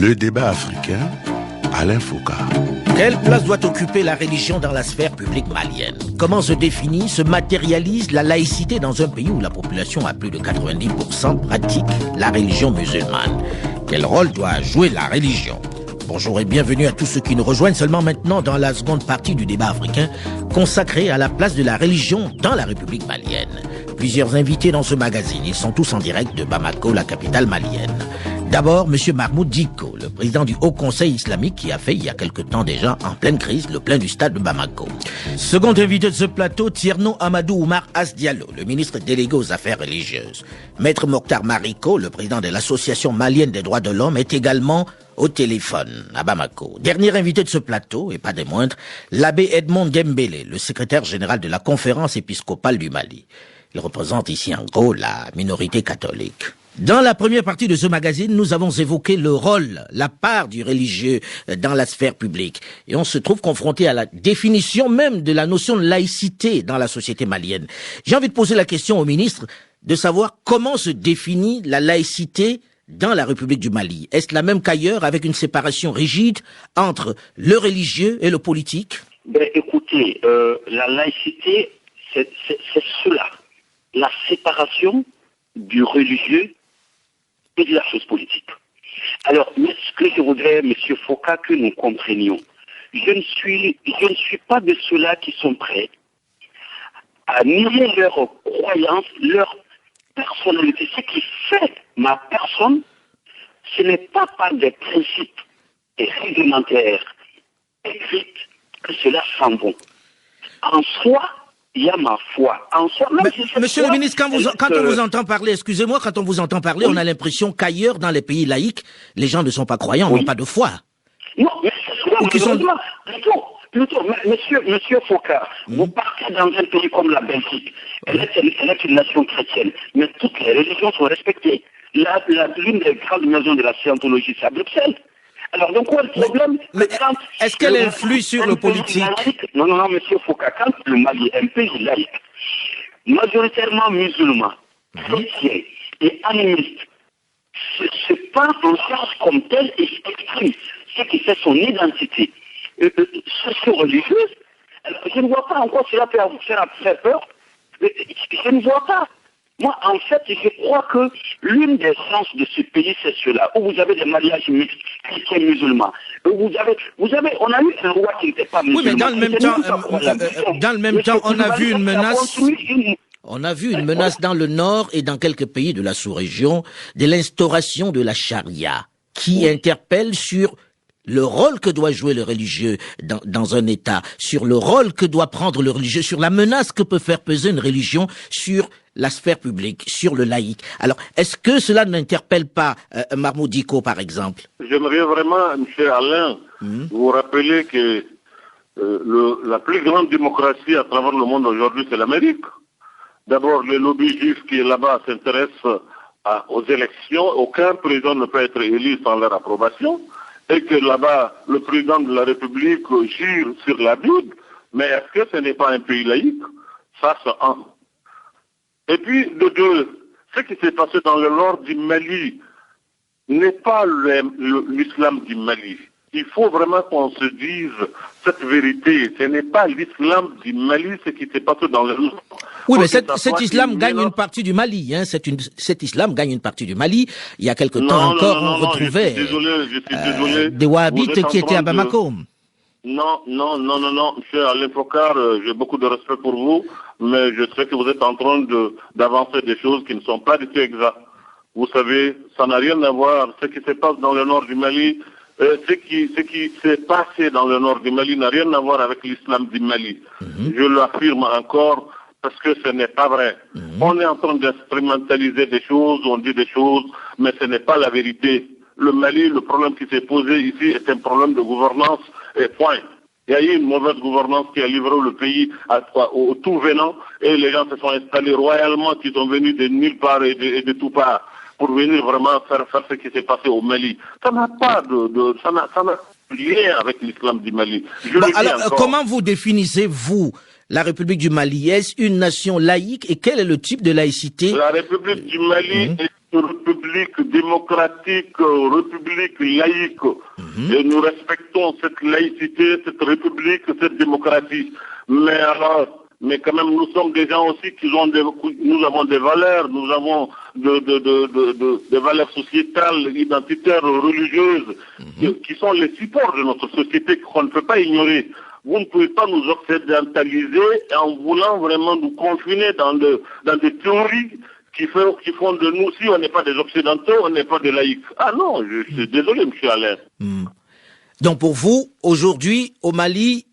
Le débat africain, Alain Foucault. Quelle place doit occuper la religion dans la sphère publique malienne? Comment se définit, se matérialise la laïcité dans un pays où la population à plus de 90% pratique la religion musulmane? Quel rôle doit jouer la religion? Bonjour et bienvenue à tous ceux qui nous rejoignent seulement maintenant dans la seconde partie du débat africain consacrée à la place de la religion dans la République malienne. Plusieurs invités dans ce magazine, ils sont tous en direct de Bamako, la capitale malienne. D'abord, M. Mahmoud Dicko, le président du Haut Conseil islamique qui a fait il y a quelque temps déjà, en pleine crise, le plein du stade de Bamako. Second invité de ce plateau, Tierno Amadou Oumar As Diallo, le ministre délégué aux affaires religieuses. Maître Mokhtar Mariko, le président de l'Association malienne des droits de l'homme, est également au téléphone à Bamako. Dernier invité de ce plateau, et pas des moindres, l'abbé Edmond Dembélé, le secrétaire général de la conférence épiscopale du Mali. Il représente ici en gros la minorité catholique. Dans la première partie de ce magazine, nous avons évoqué le rôle, la part du religieux dans la sphère publique. Et on se trouve confronté à la définition même de la notion de laïcité dans la société malienne. J'ai envie de poser la question au ministre de savoir comment se définit la laïcité dans la République du Mali. Est-ce la même qu'ailleurs, avec une séparation rigide entre le religieux et le politique? Écoutez, la laïcité, c'est cela. La séparation du religieux et de la chose politique. Alors, ce que je voudrais, M. Foucault, que nous comprenions, je ne suis pas de ceux-là qui sont prêts à nier leur croyance, leur personnalité. Ce qui fait ma personne, ce n'est pas par des principes réglementaires écrits que cela s'en va. En soi, il y a ma foi. En soi, Monsieur le ministre, quand on vous entend parler, excusez-moi, quand on vous entend parler, oui, on a l'impression qu'ailleurs, dans les pays laïcs, les gens ne sont pas croyants, n'ont pas de foi. Non, mais c'est cela, plutôt, monsieur Foucault, vous partez dans un pays comme la Belgique, elle est une nation chrétienne, mais toutes les religions sont respectées. L'une des grandes maisons de la scientologie, c'est à Bruxelles. Alors, donc, quoi le problème? Est-ce qu'elle influe sur le politique? Non, monsieur Foucault, quand le Mali est un pays laïque, majoritairement musulman, chrétien et animiste, se prend en charge comme tel et exprime ce qui fait son identité socio-religieuse. Je ne vois pas en quoi cela peut vous faire peur. Je ne vois pas. Moi, en fait, je crois que l'une des chances de ce pays, c'est cela, où vous avez des mariages mixtes, chrétiens musulmans. On a eu un roi qui n'était pas musulman. Oui, mais dans le même temps, on a vu une menace. On a vu une menace dans le nord et dans quelques pays de la sous-région de l'instauration de la charia, qui interpelle sur le rôle que doit jouer le religieux dans un État, sur le rôle que doit prendre le religieux, sur la menace que peut faire peser une religion sur la sphère publique, sur le laïc. Alors, est-ce que cela n'interpelle pas Mahmoud Dicko, par exemple? J'aimerais vraiment, M. Alain, vous rappeler que la plus grande démocratie à travers le monde aujourd'hui, c'est l'Amérique. D'abord, le lobby juif qui est là-bas s'intéresse aux élections. Aucun président ne peut être élu sans leur approbation. Et que là-bas, le président de la République jure sur la Bible. Mais est-ce que ce n'est pas un pays laïque? Ça, c'est un. Et puis, de deux, ce qui s'est passé dans le nord du Mali n'est pas l'islam du Mali. Il faut vraiment qu'on se dise cette vérité. Ce n'est pas l'islam du Mali, ce qui s'est passé dans le nord. Oui, mais cet islam gagne une partie du Mali. Hein. Cet islam gagne une partie du Mali. Il y a quelque temps encore, on retrouvait des wahhabites qui étaient à Bamako. Non, monsieur Alain Foucault, j'ai beaucoup de respect pour vous, mais je sais que vous êtes en train d'avancer des choses qui ne sont pas du tout exactes. Vous savez, ça n'a rien à voir. Ce qui se passe dans le nord du Mali, ce qui s'est passé dans le nord du Mali n'a rien à voir avec l'islam du Mali. Je l'affirme encore parce que ce n'est pas vrai. On est en train d'instrumentaliser des choses, on dit des choses, mais ce n'est pas la vérité. Le Mali, le problème qui s'est posé ici est un problème de gouvernance et point. Il y a eu une mauvaise gouvernance qui a livré le pays au tout venant et les gens se sont installés royalement, qui sont venus de nulle part et de tout part pour venir vraiment faire ce qui s'est passé au Mali. Ça n'a pas ça n'a lien avec l'islam du Mali. Alors, comment vous définissez-vous la République du Mali? Est-ce une nation laïque et quel est le type de laïcité? La République du Mali est république démocratique, république laïque. Et nous respectons cette laïcité, cette république, cette démocratie. Mais quand même, nous sommes des gens aussi nous avons des valeurs, nous avons des valeurs sociétales, identitaires, religieuses, qui sont les supports de notre société qu'on ne peut pas ignorer. Vous ne pouvez pas nous occidentaliser en voulant vraiment nous confiner dans des théories qui font de nous, si on n'est pas des occidentaux, on n'est pas des laïcs. Ah non, je suis désolé, M. Alain. Donc pour vous, aujourd'hui, au Mali,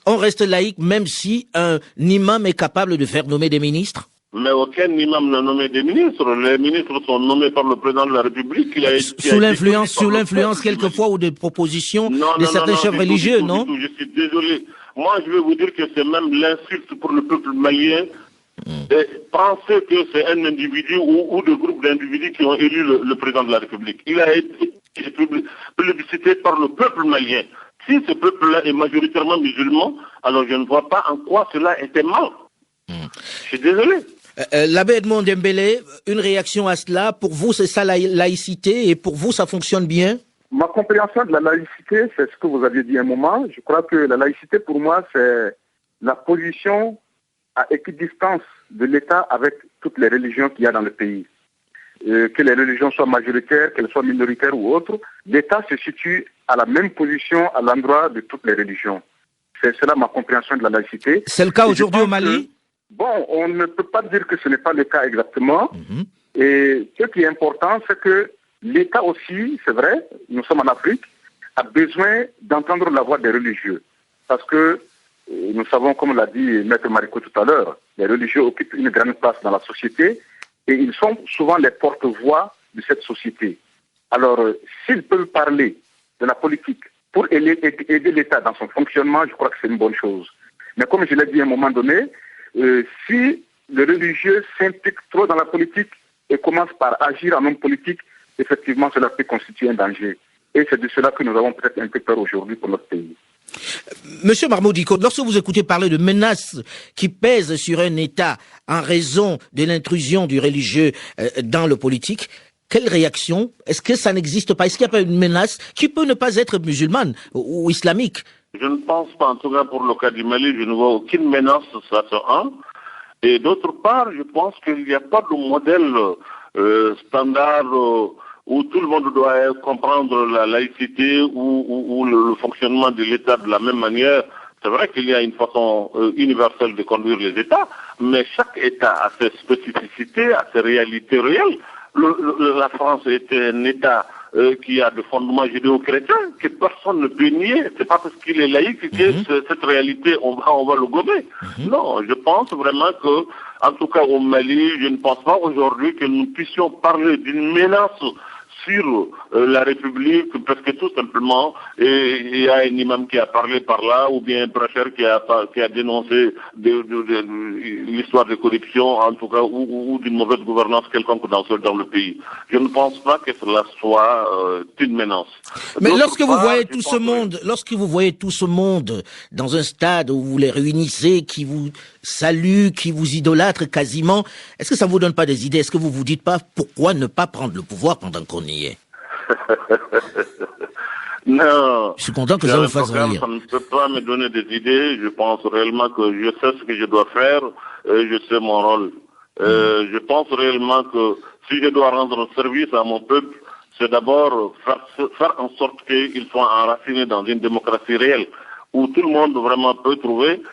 on reste laïque même si un imam est capable de faire nommer des ministres? Mais aucun imam n'a nommé des ministres. Les ministres sont nommés par le président de la République. Sous l'influence quelquefois ou des propositions de certains chefs religieux, non? Je suis désolé. Moi, je vais vous dire que c'est même l'insulte pour le peuple malien. Et penser que c'est un individu ou des groupes d'individus qui ont élu le président de la République. Il a été plébiscité par le peuple malien. Si ce peuple-là est majoritairement musulman, alors je ne vois pas en quoi cela était mal. Je suis désolé. L'abbé Edmond Dembélé, une réaction à cela. Pour vous, c'est ça la laïcité et pour vous, ça fonctionne bien? Ma compréhension de la laïcité, c'est ce que vous aviez dit un moment. Je crois que la laïcité, pour moi, c'est la position à équidistance de l'État avec toutes les religions qu'il y a dans le pays. Que les religions soient majoritaires, qu'elles soient minoritaires ou autres, l'État se situe à la même position à l'endroit de toutes les religions. C'est cela ma compréhension de la laïcité. C'est le cas aujourd'hui au Mali? Bon, on ne peut pas dire que ce n'est pas le cas exactement. Et ce qui est important, c'est que l'État aussi, c'est vrai, nous sommes en Afrique, a besoin d'entendre la voix des religieux. Parce que nous savons, comme l'a dit Maître Marico tout à l'heure, les religieux occupent une grande place dans la société et ils sont souvent les porte-voix de cette société. Alors, s'ils peuvent parler de la politique pour aider l'État dans son fonctionnement, je crois que c'est une bonne chose. Mais comme je l'ai dit à un moment donné, si le religieux s'implique trop dans la politique et commence par agir en homme politique, effectivement, cela peut constituer un danger. Et c'est de cela que nous avons peut-être un peu peur aujourd'hui pour notre pays. Monsieur Mahmoud Dicko, lorsque vous écoutez parler de menaces qui pèsent sur un État en raison de l'intrusion du religieux dans le politique, quelle réaction? Est-ce que ça n'existe pas? Est-ce qu'il n'y a pas une menace qui peut ne pas être musulmane ou islamique? Je ne pense pas, en tout cas pour le cas du Mali, je ne vois aucune menace, ça c'est un. Et d'autre part, je pense qu'il n'y a pas de modèle standard où tout le monde doit comprendre la laïcité ou le fonctionnement de l'État de la même manière. C'est vrai qu'il y a une façon universelle de conduire les États, mais chaque État a ses spécificités, a ses réalités réelles. La France est un État qui a des fondements judéo-chrétiens que personne ne peut nier. C'est pas parce qu'il est laïque que cette réalité, on va le gommer. Non, je pense vraiment que, en tout cas au Mali, je ne pense pas aujourd'hui que nous puissions parler d'une menace sur la République, parce que tout simplement, il y a un imam qui a parlé par là, ou bien un prêcheur qui a dénoncé l'histoire de corruption, en tout cas, ou d'une mauvaise gouvernance quelconque dans le pays. Je ne pense pas que cela soit une menace. Mais lorsque vous voyez tout ce monde dans un stade où vous les réunissez, qui vous saluent, qui vous idolâtrent quasiment, est-ce que ça ne vous donne pas des idées? Est-ce que vous vous dites pas pourquoi ne pas prendre le pouvoir pendant qu'on y est? Non. Je suis content que ça vous fasse rire. Ça ne peut pas me donner des idées. Je pense réellement que je sais ce que je dois faire et je sais mon rôle. Je pense réellement que si je dois rendre service à mon peuple, c'est d'abord faire en sorte qu'ils soient enracinés dans une démocratie réelle, où tout le monde vraiment peut trouver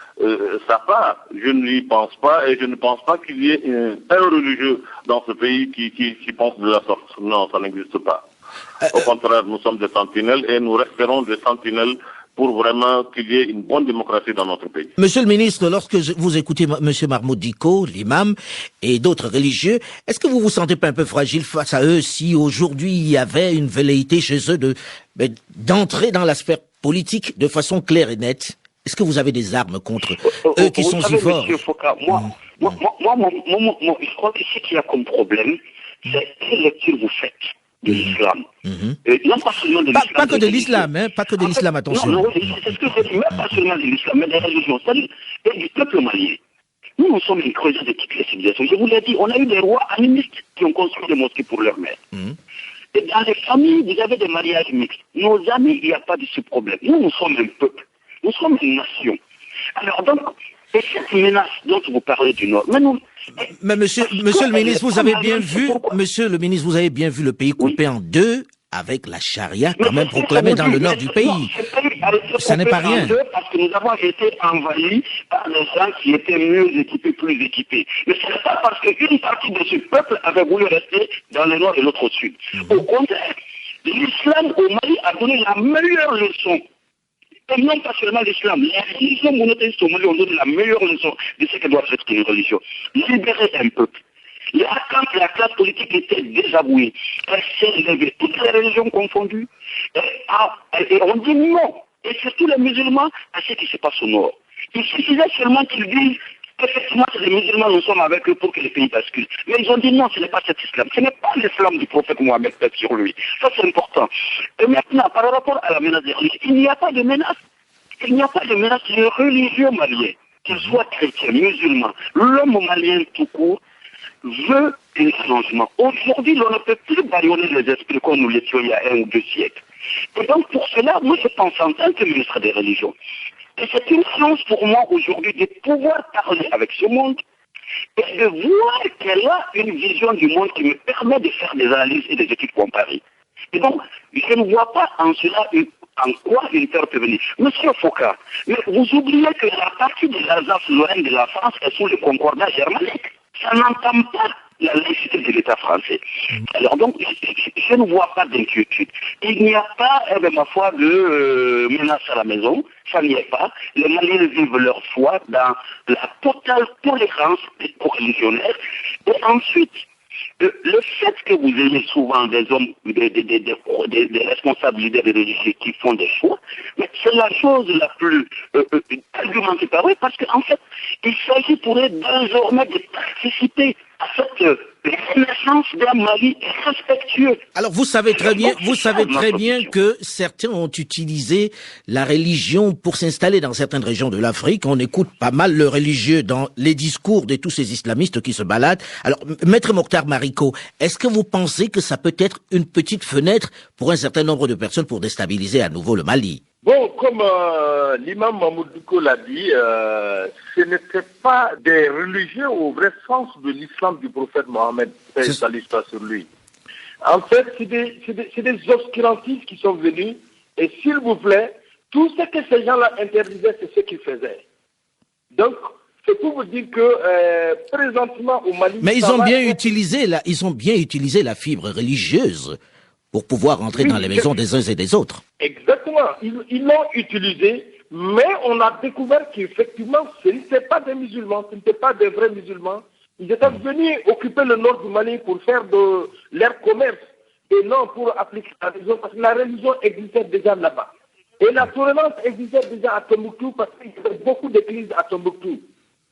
sa part. Je n'y pense pas et je ne pense pas qu'il y ait un religieux dans ce pays qui pense de la sorte. Non, ça n'existe pas. Au contraire, nous sommes des sentinelles et nous resterons des sentinelles pour vraiment qu'il y ait une bonne démocratie dans notre pays. Monsieur le ministre, lorsque vous écoutez Monsieur Mahmoud Dicko, l'imam, et d'autres religieux, est-ce que vous vous sentez pas un peu fragile face à eux si aujourd'hui il y avait une velléité chez eux d'entrer dans la sphère politique de façon claire et nette? Est-ce que vous avez des armes contre eux qui sont si forts? Monsieur Foka, moi, je crois que ce qu'il y a comme problème, c'est quelle lecture vous faites de l'islam. Non pas seulement de l'islam. Pas que de l'islam, hein, pas que de l'islam, attention. Non, c'est ce que je dis, même pas seulement de l'islam, mais des religions, c'est-à-dire du peuple malien. Nous sommes les creuseurs de toutes les civilisations. Je vous l'ai dit, on a eu des rois animistes qui ont construit des mosquées pour leurs mères. Et dans les familles, vous avez des mariages mixtes. Nos amis, il n'y a pas de ce problème. Nous sommes un peuple. Nous sommes une nation. Alors donc, et cette menace dont vous parlez du Nord, mais monsieur le ministre, vous avez bien vu, monsieur le ministre, vous avez bien vu le pays coupé en deux avec la charia quand même proclamée dans le nord du pays. Ça n'est pas rien. Parce que nous avons été envahis par des gens qui étaient mieux équipés, plus équipés. Mais ce n'est pas parce qu'une partie de ce peuple avait voulu rester dans le nord et l'autre au sud. Au contraire, l'islam au Mali a donné la meilleure leçon. Et non pas seulement l'islam, les religions monothéistes au Mali ont donné la meilleure leçon de ce que doit être une religion. Libérer un peuple. Quand la classe politique était désavouée, elle s'est levée, toutes les religions confondues, et on dit non, et surtout les musulmans, à ce qui se passe au nord. Il suffisait seulement qu'ils disent effectivement les musulmans, nous sommes avec eux pour que les pays basculent. Mais ils ont dit non, ce n'est pas cet islam, ce n'est pas l'islam du prophète Mohammed sur lui. Ça c'est important. Et maintenant, par rapport à la menace des religions, il n'y a pas de menace. Il n'y a pas de menace des religieux maliens, qu'ils soient chrétiens, musulmans. L'homme malien tout court veut un changement. Aujourd'hui, l'on ne peut plus bâillonner les esprits comme nous l'étions il y a 1 ou 2 siècles. Et donc, pour cela, moi, je pense en tant que ministre des Religions, et c'est une chance pour moi aujourd'hui de pouvoir parler avec ce monde et de voir qu'elle a une vision du monde qui me permet de faire des analyses et des études comparées. Et donc, je ne vois pas en cela en quoi une peur peut venir. Monsieur Foucault, mais vous oubliez que la partie de l'Alsace-Lorraine de la France est sous le concordat germanique. Ça n'entame pas la laïcité de l'État français. Alors donc, je ne vois pas d'inquiétude. Il n'y a pas, ma foi, de menace à la maison. Ça n'y est pas. Les Maliens vivent leur foi dans la totale tolérance des religionnaires. Et ensuite, le fait que vous ayez souvent des hommes, des responsables leaders religieux qui font des choix, mais c'est la chose la plus argumentée par eux, parce qu'en fait, il s'agit pour eux désormais de participer à cette renaissance d'un Mali respectueux. Alors vous savez très bien que certains ont utilisé la religion pour s'installer dans certaines régions de l'Afrique. On écoute pas mal le religieux dans les discours de tous ces islamistes qui se baladent. Alors, Maître Mokhtar Mariko, est-ce que vous pensez que ça peut être une petite fenêtre pour un certain nombre de personnes pour déstabiliser à nouveau le Mali? Bon, comme l'imam Mahmoud Diko l'a dit, ce n'était pas des religieux au vrai sens de l'islam du prophète Mohammed, paix et salut soit sur lui. En fait, c'est des obscurantistes qui sont venus, et s'il vous plaît, tout ce que ces gens-là interdisaient, c'est ce qu'ils faisaient. Donc, c'est pour vous dire que présentement au Mali... Mais ils ont bien utilisé la fibre religieuse pour pouvoir entrer dans les maisons des uns et des autres. Exactement. Ils l'ont utilisé, mais on a découvert qu'effectivement, ce n'étaient pas des musulmans, ce n'étaient pas des vrais musulmans. Ils étaient venus occuper le nord du Mali pour faire de leur commerce et non pour appliquer la religion, parce que la religion existait déjà là-bas. Et la tolérance existait déjà à Tombouctou, parce qu'il y avait beaucoup d'églises à Tombouctou.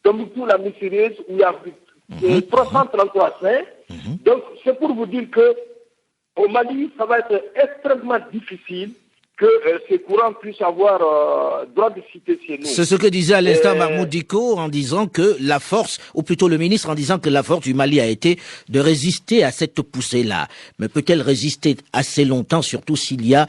Tombouctou, la mystérieuse, où il y a 333 saints. Donc, c'est pour vous dire que au Mali, ça va être extrêmement difficile que ces courants puissent avoir droit de citer chez nous. C'est ce que disait à l'instant Mahmoud Diko en disant que la force, ou plutôt le ministre en disant que la force du Mali a été de résister à cette poussée-là. Mais peut-elle résister assez longtemps, surtout s'il y a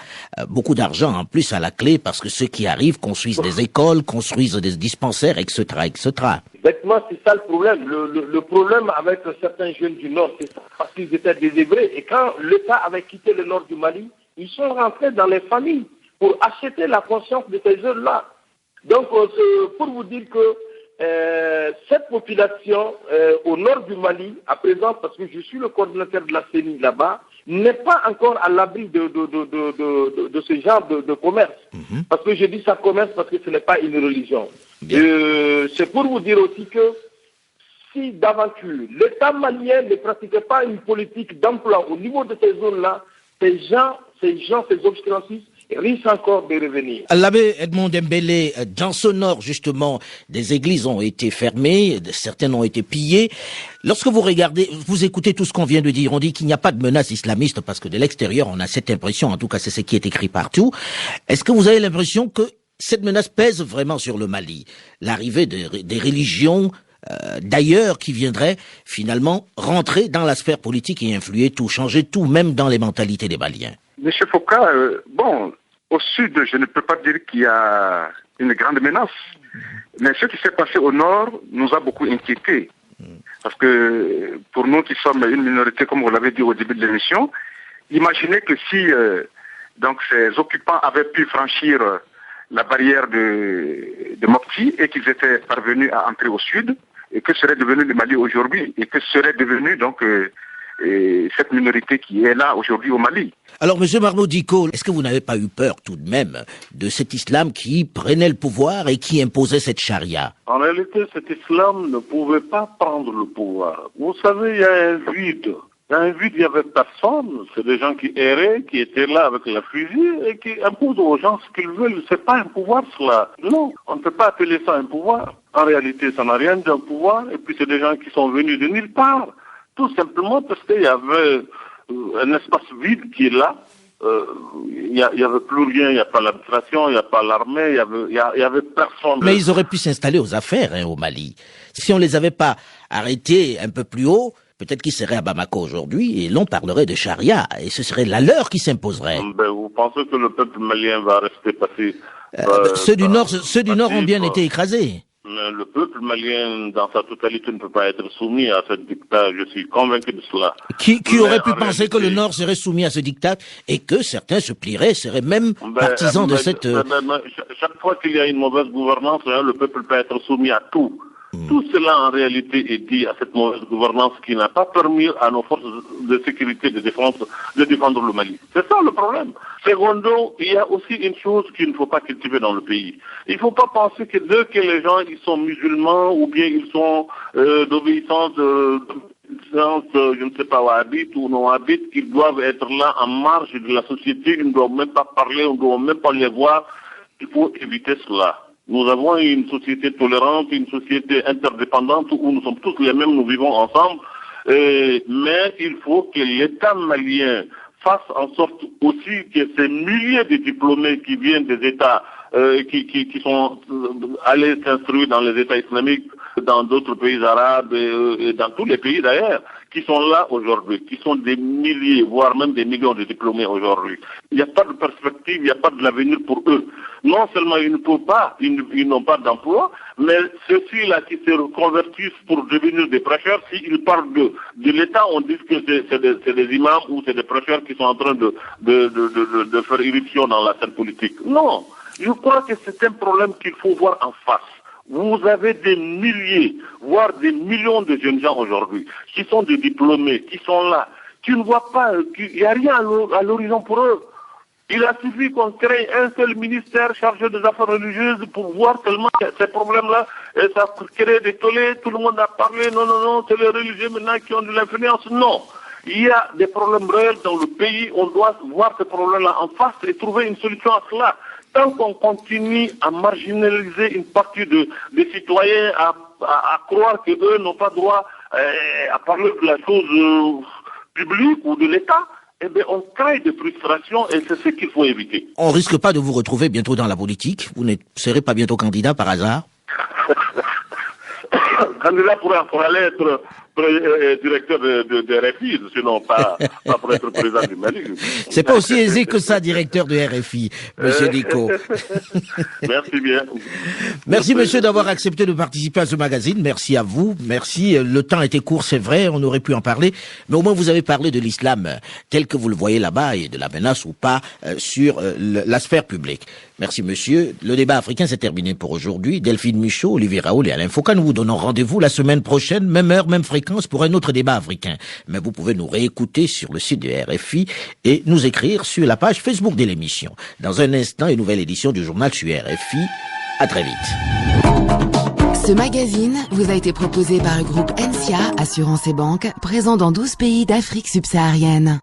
beaucoup d'argent en plus à la clé, parce que ceux qui arrivent construisent des écoles, construisent des dispensaires, etc., etc. Exactement, c'est ça le problème. Le problème avec certains jeunes du Nord, c'est ça, parce qu'ils étaient désœuvrés. Et quand l'État avait quitté le Nord du Mali, ils sont rentrés dans les familles pour acheter la conscience de ces jeunes-là. Donc, c'est pour vous dire que cette population au nord du Mali, à présent, parce que je suis le coordinateur de la CENI là-bas, n'est pas encore à l'abri de ce genre de commerce. Parce que je dis ça commerce parce que ce n'est pas une religion. C'est pour vous dire aussi que si d'aventure l'État malien ne pratiquait pas une politique d'emploi au niveau de ces zones-là, ces gens, ces obscurantistes risquent encore de revenir. L'abbé Edmond Dembélé, dans ce nord, justement, des églises ont été fermées, certaines ont été pillées. Lorsque vous regardez, vous écoutez tout ce qu'on vient de dire, on dit qu'il n'y a pas de menace islamiste parce que de l'extérieur, on a cette impression, en tout cas c'est ce qui est écrit partout. Est-ce que vous avez l'impression que cette menace pèse vraiment sur le Mali? L'arrivée des religions d'ailleurs qui viendraient finalement rentrer dans la sphère politique et influer tout, changer tout, même dans les mentalités des Maliens. Monsieur Foucault, au sud, je ne peux pas dire qu'il y a une grande menace. Mais ce qui s'est passé au nord nous a beaucoup inquiétés. Parce que pour nous qui sommes une minorité, comme vous l'avez dit au début de l'émission, imaginez que si donc ces occupants avaient pu franchir la barrière de Mopti et qu'ils étaient parvenus à entrer au sud, et que serait devenu le Mali aujourd'hui, et que serait devenu donc cette minorité qui est là aujourd'hui au Mali. Alors, M. Marmo Dicko, est-ce que vous n'avez pas eu peur tout de même de cet islam qui prenait le pouvoir et qui imposait cette charia? En réalité, cet islam ne pouvait pas prendre le pouvoir. Vous savez, il y a un vide. Il n'y avait personne. C'est des gens qui erraient, qui étaient là avec la fusil et qui imposent aux gens ce qu'ils veulent. C'est pas un pouvoir, cela. Non, on ne peut pas appeler ça un pouvoir. En réalité, ça n'a rien d'un pouvoir. Et puis, c'est des gens qui sont venus de nulle part. Tout simplement parce qu'il y avait un espace vide qui est là. Il y avait plus rien, il n'y a pas l'administration, il n'y a pas l'armée, il y avait personne. Mais ils auraient pu s'installer aux affaires au Mali. Si on les avait pas arrêtés un peu plus haut, peut-être qu'ils seraient à Bamako aujourd'hui et l'on parlerait de charia et ce serait la leur qui s'imposerait. Vous pensez que le peuple malien va rester passé ceux du Nord ont bien été écrasés. Le peuple malien, dans sa totalité, ne peut pas être soumis à ce diktat. Je suis convaincu de cela. Qui aurait pu penser que le Nord serait soumis à ce diktat et que certains se plieraient, seraient même partisans de cette... Chaque fois qu'il y a une mauvaise gouvernance, le peuple peut être soumis à tout. Tout cela, en réalité, est dit à cette mauvaise gouvernance qui n'a pas permis à nos forces de sécurité de défendre le Mali. C'est ça le problème. Secondo, il y a aussi une chose qu'il ne faut pas cultiver dans le pays. Il ne faut pas penser que dès que les gens ils sont musulmans ou bien ils sont d'obéissance, je ne sais pas, wahhabites ou non wahhabites, qu'ils doivent être là en marge de la société, ils ne doivent même pas parler, on ne doit même pas les voir. Il faut éviter cela. Nous avons une société tolérante, une société interdépendante où nous sommes tous les mêmes, nous vivons ensemble. Mais il faut que l'État malien fasse en sorte aussi que ces milliers de diplômés qui viennent des États qui sont allés s'instruire dans les États islamiques, dans d'autres pays arabes et dans tous les pays d'ailleurs, qui sont là aujourd'hui, qui sont des milliers, voire même des millions de diplômés aujourd'hui. Il n'y a pas de perspective, il n'y a pas de l'avenir pour eux. Non seulement ils ne peuvent pas, ils n'ont pas d'emploi, mais ceux-là qui se reconvertissent pour devenir des prêcheurs, s'ils parlent de l'État, on dit que c'est des imams ou c'est des prêcheurs qui sont en train de faire irruption dans la scène politique. Non, je crois que c'est un problème qu'il faut voir en face. Vous avez des milliers, voire des millions de jeunes gens aujourd'hui qui sont des diplômés, qui sont là, qui ne voient pas, il n'y a rien à l'horizon pour eux. Il a suffi qu'on crée un seul ministère chargé des affaires religieuses pour voir tellement ces problèmes-là, et ça crée des tollés, tout le monde a parlé, non, c'est les religieux maintenant qui ont de l'influence. Non, il y a des problèmes réels dans le pays, on doit voir ces problèmes-là en face et trouver une solution à cela. Tant qu'on continue à marginaliser une partie des citoyens, à croire qu'eux n'ont pas droit à parler de la chose publique ou de l'État, eh bien, on crée des frustrations et c'est ce qu'il faut éviter. On risque pas de vous retrouver bientôt dans la politique? Vous ne serez pas bientôt candidat par hasard? Candidat pour aller être directeur de RFI, sinon pas pour être président du Mali. C'est pas aussi aisé que ça, directeur de RFI, monsieur Dicko. Merci bien. Merci monsieur d'avoir accepté de participer à ce magazine. Merci à vous. Merci. Le temps était court, c'est vrai, on aurait pu en parler, mais au moins vous avez parlé de l'islam tel que vous le voyez là-bas et de la menace ou pas sur la sphère publique. Merci monsieur. Le débat africain s'est terminé pour aujourd'hui. Delphine Michaud, Olivier Raoul et Alain Foucault, nous vous donnons rendez-vous la semaine prochaine, même heure, même fréquence pour un autre débat africain. Mais vous pouvez nous réécouter sur le site de RFI et nous écrire sur la page Facebook de l'émission. Dans un instant, une nouvelle édition du journal sur RFI. À très vite. Ce magazine vous a été proposé par le groupe NSIA Assurance et Banque, présent dans 12 pays d'Afrique subsaharienne.